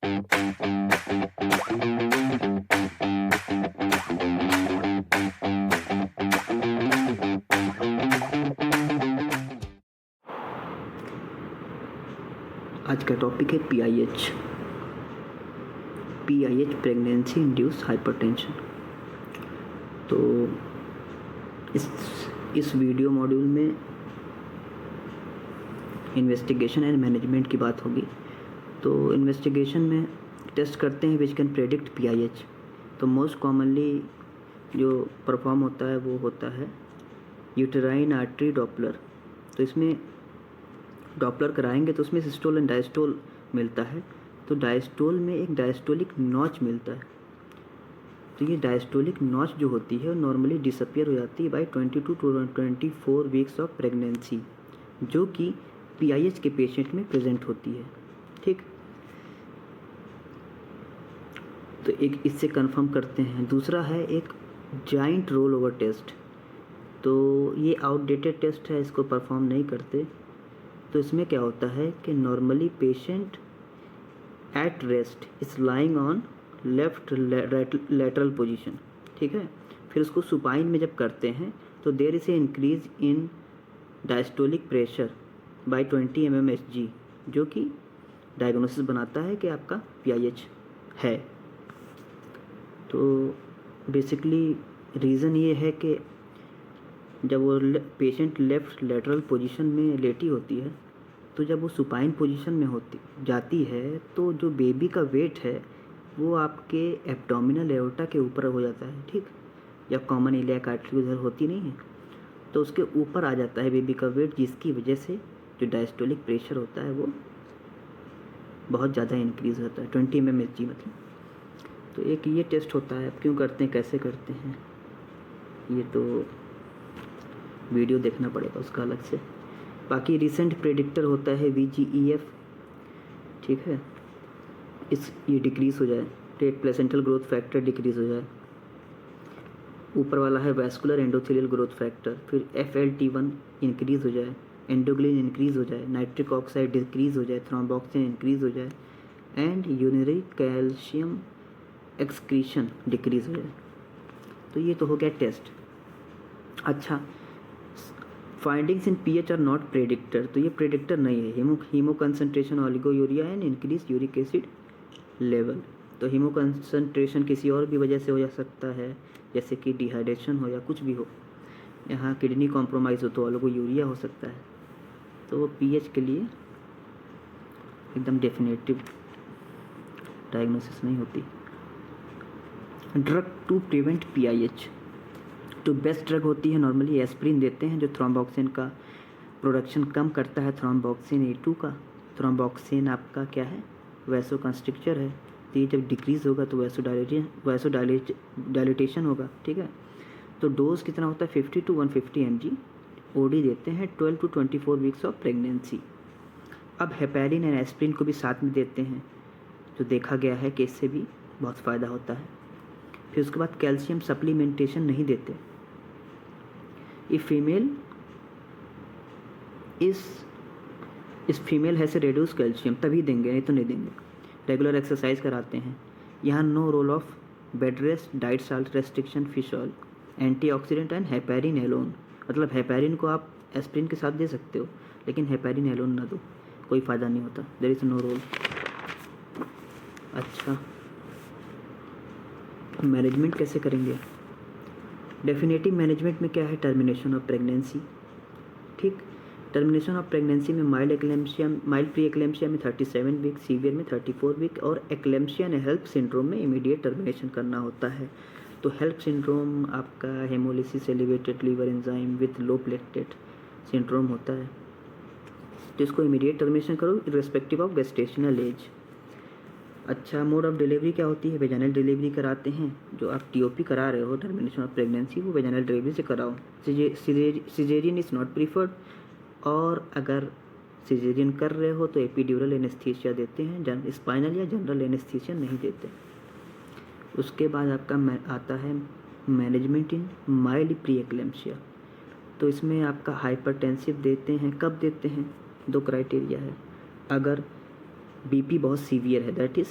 आज का टॉपिक है PIH, प्रेगनेंसी इंड्यूस हाइपरटेंशन। तो इस वीडियो मॉड्यूल में इन्वेस्टिगेशन एंड मैनेजमेंट की बात होगी। तो इन्वेस्टिगेशन में टेस्ट करते हैं विच कैन प्रेडिक्ट PIH। तो मोस्ट कॉमनली जो परफॉर्म होता है वो होता है यूटेराइन आर्टरी डॉपलर। तो इसमें डॉपलर कराएंगे तो उसमें सिस्टोल एंड डायस्टोल मिलता है। तो डायस्टोल में एक डायस्टोलिक नॉच मिलता है। तो ये डायस्टोलिक नॉच जो होती है नॉर्मली डिसअपियर हो जाती है by 22 to 24 weeks of pregnancy, जो कि PIH के पेशेंट में प्रेजेंट होती है। ठीक, तो एक इससे कंफर्म करते हैं। दूसरा है एक जॉइंट रोल ओवर टेस्ट। तो ये आउटडेटेड टेस्ट है, इसको परफॉर्म नहीं करते। तो इसमें क्या होता है कि normally patient at rest is lying on left lateral position. ठीक है, फिर उसको सुपाइन में जब करते हैं तो there is a increase in diastolic pressure by 20 mmHg, जो कि डायग्नोसिस बनाता है कि आपका PIH है। तो बेसिकली रीज़न ये है कि जब वो पेशेंट लेफ़्ट लेटरल पोजीशन में लेटी होती है, तो जब वो सुपाइन पोजीशन में जाती है तो जो बेबी का वेट है वो आपके एब्डोमिनल एओर्टा के ऊपर हो जाता है। ठीक, या कॉमन इलियाक आर्टरी उधर होती नहीं है तो उसके ऊपर आ जाता है बेबी का वेट, जिसकी वजह से जो डायस्टोलिक प्रेशर होता है वो बहुत ज़्यादा इंक्रीज़ होता है, 20 mmHg मतलब। तो एक ये टेस्ट होता है। अब क्यों करते हैं, कैसे करते हैं, ये तो वीडियो देखना पड़ेगा उसका अलग से। बाकी रिसेंट प्रेडिक्टर होता है VGEF। ठीक है, ये डिक्रीज़ हो जाए, प्लेसेंटल ग्रोथ फैक्टर डिक्रीज़ हो जाए। ऊपर वाला है वैस्कुलर एंडोथेलियल ग्रोथ फैक्टर, फिर FLT1 इंक्रीज़ हो जाए, एंडोग्लिन इंक्रीज़ हो जाए, नाइट्रिक ऑक्साइड डिक्रीज़ हो जाए, थ्रोम्बोक्सिन इंक्रीज़ हो जाए and urinary calcium excretion decrease हो जाए। तो ये तो हो गया टेस्ट। अच्छा, findings in PH are not predictor. तो ये प्रेडिक्टर नहीं है। Haemoconcentration, oliguria and increase uric acid level. तो हीमो कंसनट्रेशन किसी और भी वजह से हो जा सकता है, जैसे कि डिहाइड्रेशन हो या कुछ भी हो। यहाँ किडनी कॉम्प्रोमाइज़ हो तो ऑलिगोयूरिया हो सकता है। तो वो PH के लिए एकदम डेफिनेटिव डायग्नोसिस नहीं होती। Drug to prevent PIH। तो बेस्ट ड्रग होती है नॉर्मली एस्प्रिन देते हैं, जो थ्रोम्बोक्सिन का प्रोडक्शन कम करता है, थ्रोम्बोक्सिन A2 का। थ्रोम्बोक्सिन आपका क्या है, वैसोकंस्ट्रिक्टर है। तो ये जब डिक्रीज़ होगा तो वैसोडाइलेटेशन होगा। ठीक है, तो डोज कितना होता है, 50 to 150 mg OD देते हैं 12 to 24 वीक्स ऑफ प्रेगनेंसी। अब हेपेरिन एंड एस्प्रिन को भी साथ में देते हैं, जो देखा गया है कि इससे भी बहुत फ़ायदा होता है। फिर उसके बाद कैल्शियम सप्लीमेंटेशन नहीं देते। इस फीमेल है से रेड्यूस कैल्शियम तभी देंगे, नहीं तो नहीं देंगे। रेगुलर एक्सरसाइज कराते हैं। यहाँ no role of bed rest, diet salt restriction, fish oil, antioxidant and heparin alone. मतलब हेपेरिन को आप एस्प्रिन के साथ दे सकते हो, लेकिन हेपेरिन एलोन ना दो, कोई फ़ायदा नहीं होता। There is no role. अच्छा, मैनेजमेंट कैसे करेंगे। डेफिनेटिव मैनेजमेंट में क्या है, टर्मिनेशन ऑफ प्रेगनेंसी। ठीक, टर्मिनेशन ऑफ प्रेगनेंसी में माइल्ड प्री एक्लेम्शिया में 37 वीक, सीवियर में 34 वीक और एक्लेम्शिया एंड हेल्प सिंड्रोम में इमीडिएट टर्मिनेशन करना होता है। तो हेल्प सिंड्रोम आपका haemolysis, elevated liver enzyme with low platelet syndrome होता है। तो इसको इमीडिएट टर्मिनेशन करो इर्रेस्पेक्टिव ऑफ गेस्टेशनल एज। अच्छा, मोड ऑफ डिलीवरी क्या होती है, वेजाइनल डिलीवरी कराते हैं। जो आप TOP करा रहे हो, टर्मिनेशन ऑफ प्रेगनेंसी, वो वेजाइनल डिलीवरी से कराओ। सिजेरियन इज़ नॉट प्रीफर्ड, और अगर सिजेरियन कर रहे हो तो एपिड्यूरल एनेस्थीसिया देते हैं, स्पाइनल या जनरल एनेस्थीसिया नहीं देते। उसके बाद आपका आता है मैनेजमेंट इन माइल्ड प्री एक्लेम्शिया। तो इसमें आपका हाइपरटेंसिव देते हैं। कब देते हैं, 2 क्राइटेरिया है। अगर बीपी बहुत सीवियर है, दैट इज़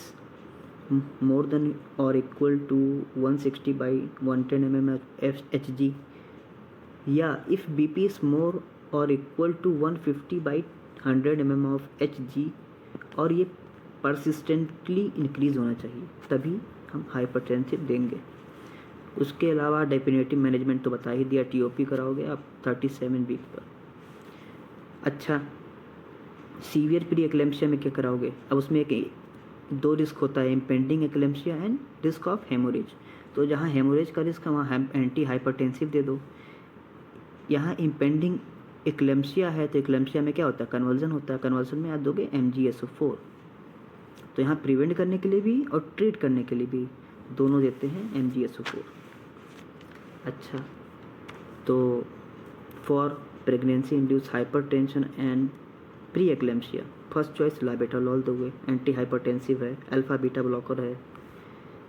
मोर देन और इक्वल टू 160 बाई 110 mmHg, या इफ़ बीपी इज़ मोर और इक्वल टू 150 बाई 100 mmHg और ये परसिस्टेंटली इंक्रीज़ होना चाहिए, तभी हम हाइपरटेंसिव देंगे। उसके अलावा डेफिनेटिव मैनेजमेंट तो बता ही दिया, टीओपी कराओगे आप 37 वीक पर। अच्छा, सीवियर प्री एक्लेम्पसिया में क्या कराओगे? अब उसमें एक दो रिस्क होता है, impending eclampsia and risk of haemorrhage. तो जहाँ हेमोरेज का रिस्क है वहाँ एंटी हाइपरटेंसिव दे दो। यहाँ इम्पेंडिंग एक्लेम्पसिया है तो एक्लेम्पसिया में क्या होता है? कन्वर्जन होता है। कन्वर्जन में आप दोगे MgSO4। तो यहाँ प्रिवेंट करने के लिए भी और ट्रीट करने के लिए भी दोनों देते हैं MgSO4। अच्छा, तो for pregnancy induce hypertension and pre eclampsia first choice labetalol दोगे, एंटी हाइपरटेंसिव है, अल्फा बीटा ब्लॉकर है।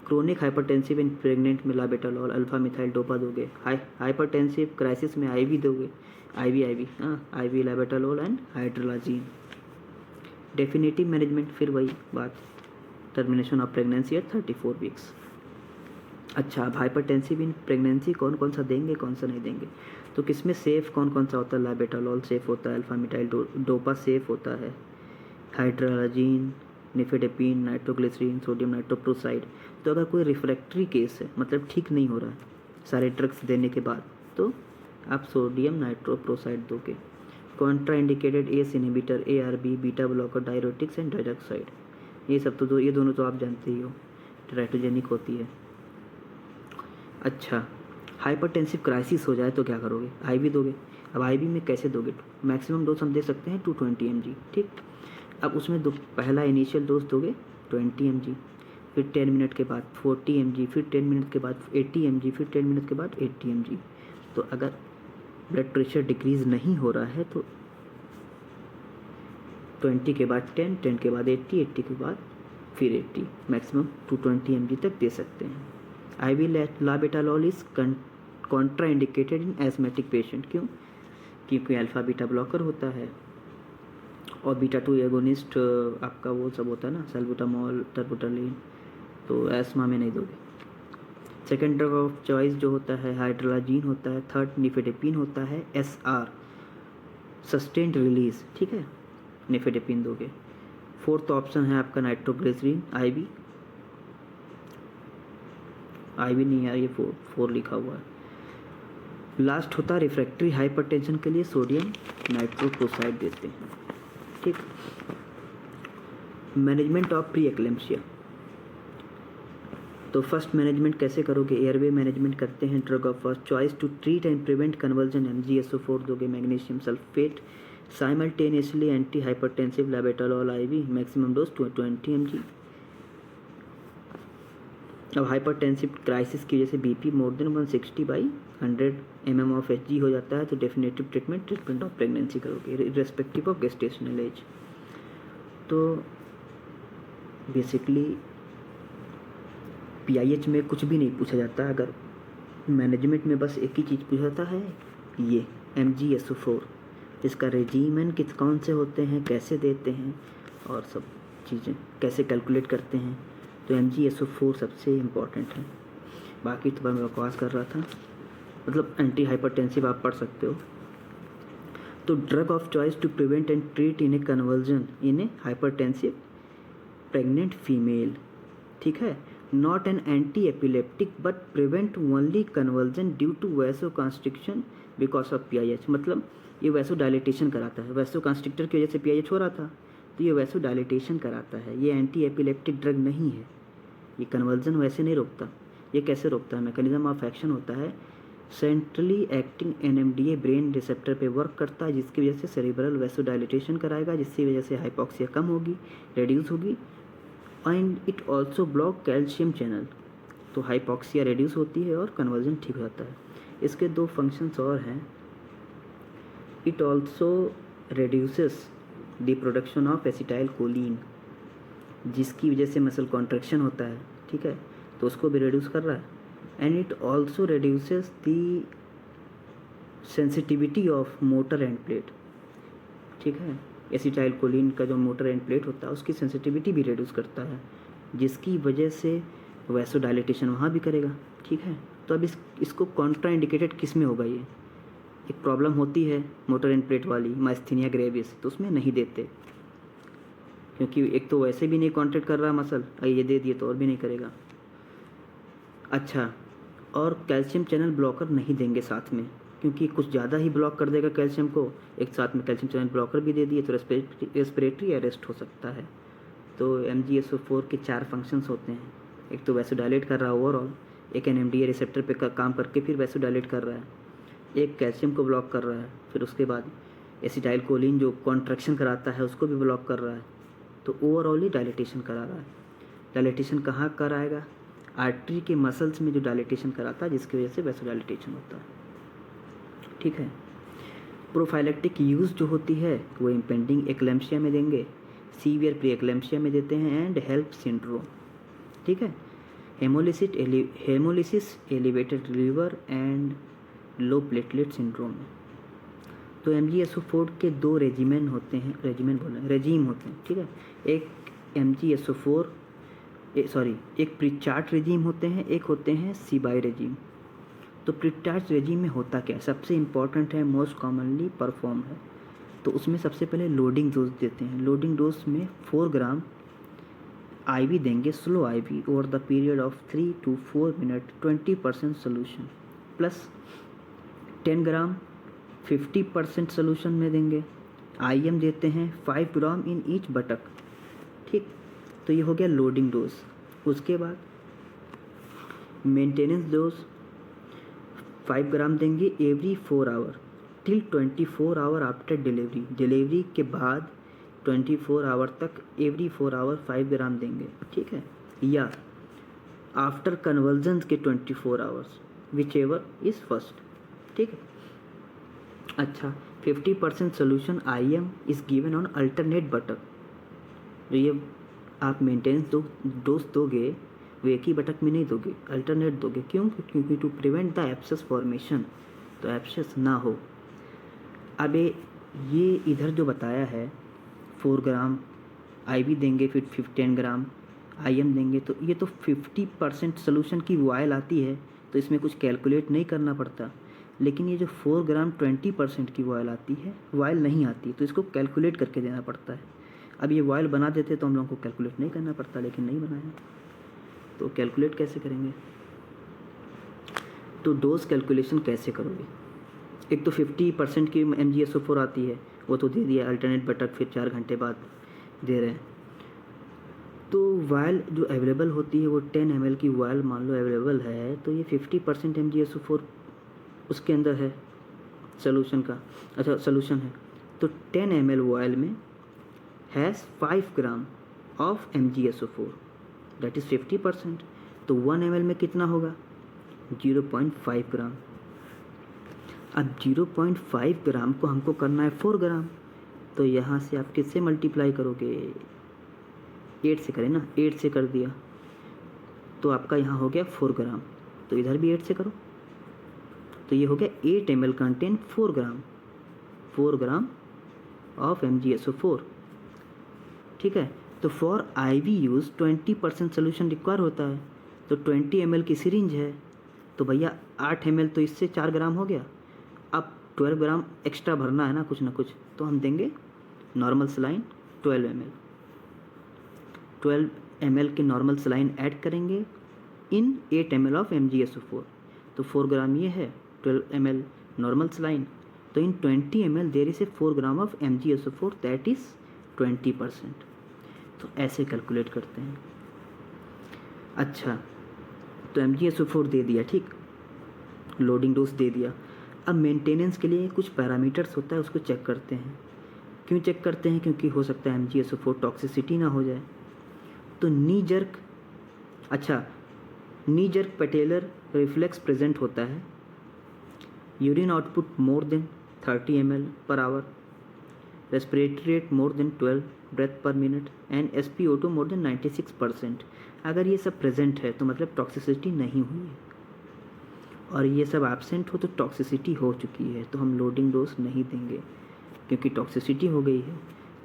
क्रोनिक हाइपरटेंसिव इन प्रेग्नेंट में लाबेटालॉल अल्फा मिथाइल डोपा दोगे। हाइपरटेंसिव क्राइसिस में आईवी दोगे, IV labetalol and hydralazine. Definitive management फिर वही बात, termination of pregnancy at 34 weeks. अच्छा, अब हाइपरटेंसिव इन प्रेगनेंसी कौन कौन सा देंगे, कौन सा नहीं देंगे? तो किसमें सेफ़ कौन कौन सा होता है? लाबेटालॉल सेफ़ होता है, अल्फा मिथाइल डोपा सेफ़ होता है, हाइड्रोलाजीन, निफेडेपिन, नाइट्रोग्लिसरीन, सोडियम नाइट्रोप्रोसाइड। तो अगर कोई रिफ्रैक्टरी केस है, मतलब ठीक नहीं हो रहा है सारे ड्रग्स देने के बाद, तो आप सोडियम नाइट्रोप्रोसाइड दोगे। Contra indicated ACE inhibitor, ARB, beta blocker, diuretics and dioxide, ये सब तो ये दोनों तो आप जानते ही हो, टेराटोजेनिक होती है। अच्छा, हाइपरटेंसिव क्राइसिस हो जाए तो क्या करोगे? आईवी दोगे। अब आईवी में कैसे दोगे? मैक्सिमम डोज हम दे सकते हैं 220 mg, ठीक। अब उसमें पहला इनिशियल डोज दोगे 20 mg, फिर 10 मिनट के बाद 40 mg, फिर 10 मिनट के बाद 80 mg, फिर 10 मिनट के बाद 80 mg। तो अगर ब्लड प्रेशर डिक्रीज़ नहीं हो रहा है तो 20 के बाद 10, 10 के बाद 80, 80 के बाद फिर 80, मैक्सिमम 220 mg तक दे सकते हैं। IV labetalol is contra indicated in asthmatic patient. क्यों? क्योंकि अल्फा बीटा ब्लॉकर होता है और बीटा 2 एगोनिस्ट आपका वो सब होता है ना, सल्बुटामॉल, टर्बुटालिन, तो एस्मा में नहीं दोगे। सेकेंड ड्रग ऑफ चॉइस जो होता है हाइड्रोलाजीन होता है, थर्ड निफेडेपिन होता है, SR सस्टेन्ड रिलीज, ठीक है, निफेडेपिन दोगे। फोर्थ ऑप्शन है आपका नाइट्रोग्लिसरीन, आईवी नहीं है, ये 4 लिखा हुआ है। लास्ट होता है रिफ्रैक्टरी हाइपरटेंशन के लिए सोडियम नाइट्रोप्रोसाइड देते हैं, ठीक। मैनेजमेंट ऑफ प्री एक्लेम्पसिया, तो फर्स्ट मैनेजमेंट कैसे करोगे? एयरवे मैनेजमेंट करते हैं। Drug of first choice to treat and prevent convulsion MgSO4 दोगे, magnesium sulphate, simultaneously anti hypertensive labetalol IV, maximum dose 20 mg। अब हाइपरटेंसिव क्राइसिस की वजह से BP more than 160 by 100 mmHg हो जाता है तो डेफिनेटिव ट्रीटमेंट ऑफ प्रेगनेंसी करोगे इर्रेस्पेक्टिव ऑफ गेस्टेशनल एज। तो बेसिकली PIH में कुछ भी नहीं पूछा जाता, अगर मैनेजमेंट में बस एक ही चीज़ पूछा जाता है, ये MgSO4, इसका रेजीमेंट कौन से होते हैं, कैसे देते हैं और सब चीज़ें कैसे कैलकुलेट करते हैं। तो MgSO4 सबसे इम्पॉर्टेंट है। बाकी तो मैं बकवास कर रहा था, मतलब एंटी हाइपरटेंसिव आप पढ़ सकते हो। तो drug of choice to prevent and treat in a convulsion in a hypertensive pregnant female, ठीक है। Not an anti epileptic but prevent only convulsion due to vasoconstriction because of PIH, मतलब ये vaso dilatation कराता है, vaso constrictor की वजह से PIH हो रहा था तो ये वैसो डायलिटेशन कराता है। ये एंटी एपिलेप्टिक ड्रग नहीं है, ये कन्वर्जन वैसे नहीं रोकता। ये कैसे रोकता है? मैकेनिज्म ऑफ एक्शन होता है, centrally acting NMDA brain receptor पे वर्क करता है जिसकी वजह से सेरिब्रल वैसो डायलिटेशन कराएगा, जिसकी वजह से हाइपोक्सिया कम होगी, रिड्यूस होगी। And it also block calcium channel, तो हाइपोक्सिया रिड्यूस होती है और कन्वर्जन ठीक हो जाता है। इसके 2 फंक्शंस और हैं। It also reduces the production of acetyl choline, जिसकी वजह से मसल कॉन्ट्रैक्शन होता है, ठीक है, तो उसको भी रिड्यूस कर रहा है। And it also reduces the sensitivity of motor end plate, ठीक है, एसिटाइलकोलिन का जो मोटर एंड प्लेट होता है उसकी सेंसिटिविटी भी रिड्यूस करता है, जिसकी वजह से वैसोडाइलेटेशन वहाँ भी करेगा। ठीक है, तो अब इसको कॉन्ट्राइंडिकेटेड किस में होगा? ये एक प्रॉब्लम होती है मोटर एंड प्लेट वाली, माइस्थीनिया ग्रेविस, तो उसमें नहीं देते, क्योंकि एक तो वैसे भी नहीं कॉन्ट्रैक्ट कर रहा मसल, ये दे दिए तो और भी नहीं करेगा। अच्छा, और कैल्शियम चैनल ब्लॉकर नहीं देंगे साथ में, क्योंकि कुछ ज़्यादा ही ब्लॉक कर देगा कैल्शियम को। एक साथ में कैल्शियम चैनल ब्लॉकर भी दे दिए तो रेस्पिरेटरी अरेस्ट हो सकता है। तो MgSO4 के 4 फंक्शंस होते हैं। एक तो वैसोडाइलेट कर रहा है ओवरऑल, एक NMDA रिसेप्टर पे काम करके फिर वैसोडाइलेट कर रहा है, एक कैल्शियम को ब्लॉक कर रहा है, फिर उसके बाद एसिटाइलकोलिन जो कॉन्ट्रैक्शन कराता है उसको भी ब्लॉक कर रहा है। तो ओवरऑल ही डायलिटेशन करा रहा है। डायलिटेशन कहाँ कराएगा? आर्टरी के मसल्स में जो डायलिटेशन कराता है, जिसकी वजह से वैसोडाइलेटेशन होता है। ठीक है, प्रोफाइलेक्टिक यूज़ जो होती है वो इम्पेंडिंग एक्लेम्पसिया में देंगे, सीवियर प्री एक्लेम्पसिया में देते हैं, एंड हेल्प सिंड्रोम। ठीक है, haemolysis elevated liver and low platelet syndrome में। तो MgSO4 के 2 रेजिम होते हैं। ठीक है, एक MgSO4 एक प्रीचार्ट रेजिम होते हैं, एक होते हैं सीबाई रेजिम। तो प्रीचार्ट रेजिम में होता क्या है? सबसे इम्पॉर्टेंट है, मोस्ट कॉमनली परफॉर्म है। तो उसमें सबसे पहले लोडिंग डोज देते हैं। लोडिंग डोज में 4 ग्राम IV देंगे, slow IV over the period of 3 to 4 minute, 20% solution, plus 10 gram 50% solution में देंगे। IM देते हैं 5 ग्राम इन ईच बटक। ठीक, तो ये हो गया लोडिंग डोज। उसके बाद मेंटेनेंस डोज 5 ग्राम देंगे every 4 hour till 24 hour after delivery. Delivery के बाद 24 आवर तक एवरी 4 आवर 5 ग्राम देंगे। ठीक है, या आफ्टर कन्वर्जन के 24 hours, whichever is first. ठीक है, अच्छा, 50% solution IM is given on alternate buttock. तो ये आप मेंटेनेंस डोज दोगे, वो एक ही बटक में नहीं दोगे, अल्टरनेट दोगे। क्यों? क्योंकि to prevent the abscess formation, तो एब्सेस ना हो। अब ये इधर जो बताया है 4 ग्राम IV देंगे, फिर 10 ग्राम IM देंगे, तो ये तो 50% सोल्यूशन की वायल आती है, तो इसमें कुछ कैलकुलेट नहीं करना पड़ता। लेकिन ये जो 4 ग्राम 20% की वायल आती है, वायल नहीं आती, तो इसको कैलकुलेट करके देना पड़ता है। अब ये वायल बना देते तो हम लोगों को कैलकुलेट नहीं करना पड़ता, लेकिन नहीं बनाया, तो कैलकुलेट कैसे करेंगे? तो डोज कैलकुलेशन कैसे करोगे? एक तो 50% की MgSO4 आती है, वो तो दे दिया अल्टरनेट बटक, फिर 4 घंटे बाद दे रहे हैं। तो वायल जो अवेलेबल होती है वो 10 ml की वायल मान लो अवेलेबल है, तो ये 50% MgSO4 उसके अंदर है सोल्यूशन का। अच्छा, सोल्यूशन है, तो 10 ml वायल में has 5 gram of MgSO4, that is 50%। तो 1 ml में कितना होगा? 0.5 ग्राम। अब 0.5 ग्राम को हमको करना है 4 ग्राम, तो यहाँ से आप किससे मल्टीप्लाई करोगे? 8 से करें ना, 8 से कर दिया तो आपका यहाँ हो गया 4 ग्राम, तो इधर भी 8 से करो, तो ये हो गया 8 ml contain 4 gram of MgSO4। ठीक है, तो for IV use 20% solution require होता है, तो 20 ml की सिरिंज है, तो भैया 8 ml तो इससे 4 ग्राम हो गया। अब 12 ग्राम एक्स्ट्रा भरना है ना कुछ ना कुछ, तो हम देंगे नॉर्मल सलाइन 12 ml। 12 ml की नॉर्मल सलाइन ऐड करेंगे इन 8 ml ऑफ MgSO4, तो 4 ग्राम ये है, 12 ml नॉर्मल सलाइन, तो इन 20 ml there is 4 gram of MgSO4, that is 20%। तो ऐसे कैलकुलेट करते हैं। अच्छा, तो MgSO4 दे दिया, ठीक, लोडिंग डोज दे दिया। अब मेंटेनेंस के लिए कुछ पैरामीटर्स होता है, उसको चेक करते हैं। क्यों चेक करते हैं? क्योंकि हो सकता है MgSO4 टॉक्सिसिटी ना हो जाए। तो knee jerk patellar reflex present होता है, urine output more than 30 ml per hour, respiratory rate more than 12 breath per minute, and SpO2 more than 96%। अगर ये सब प्रेजेंट है तो मतलब टॉक्सिसिटी नहीं हुई है, और ये सब एब्सेंट हो तो टॉक्सिसिटी हो चुकी है, तो हम लोडिंग डोज नहीं देंगे क्योंकि टॉक्सिसिटी हो गई है।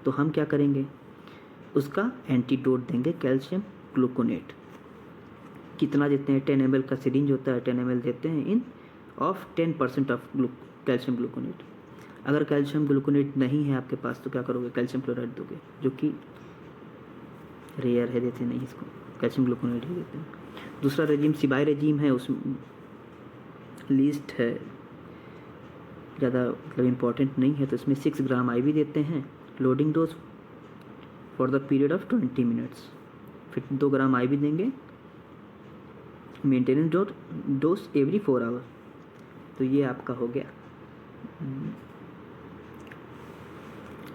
तो हम क्या करेंगे, उसका एंटीडोट देंगे कैल्शियम ग्लूकोनेट। कितना देते हैं, 10 ml का सिरिंज होता है, 10 ml देते हैं इन ऑफ 10% ऑफ कैल्शियम ग्लूकोनेट। अगर कैल्शियम ग्लूकोनेट नहीं है आपके पास तो क्या करोगे, कैल्शियम क्लोराइड दोगे, जो कि रेयर है, देते नहीं इसको, कैल्शियम ग्लूकोनेट ही देते हैं। दूसरा रेजिम सिबाई रेजिम है, उसमें लीस्ट है, ज़्यादा मतलब इम्पॉर्टेंट नहीं है, तो इसमें 6 ग्राम IV देते हैं, loading dose for the period of 20 minutes. फिर 2 ग्राम IV देंगे, मेंटेनेंस डोज एवरी 4 आवर। तो ये आपका हो गया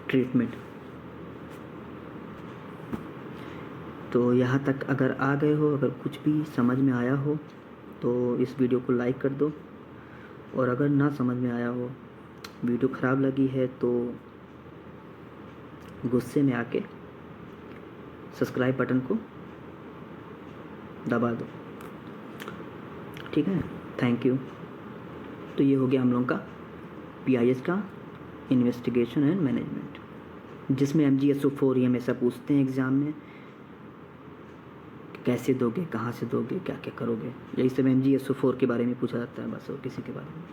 ट्रीटमेंट। तो यहाँ तक अगर आ गए हो, अगर कुछ भी समझ में आया हो तो इस वीडियो को लाइक कर दो, और अगर ना समझ में आया हो, वीडियो ख़राब लगी है तो गुस्से में आके सब्सक्राइब बटन को दबा दो, ठीक है। Thank you. तो ये हो गया हम लोगों का PIH का इन्वेस्टिगेशन एंड मैनेजमेंट, जिसमें MgSO4 ये हमेशा पूछते हैं एग्ज़ाम में, कैसे दोगे, कहाँ से दोगे, क्या क्या करोगे, यही सब MgSO4 के बारे में पूछा जाता है बस, और किसी के बारे में।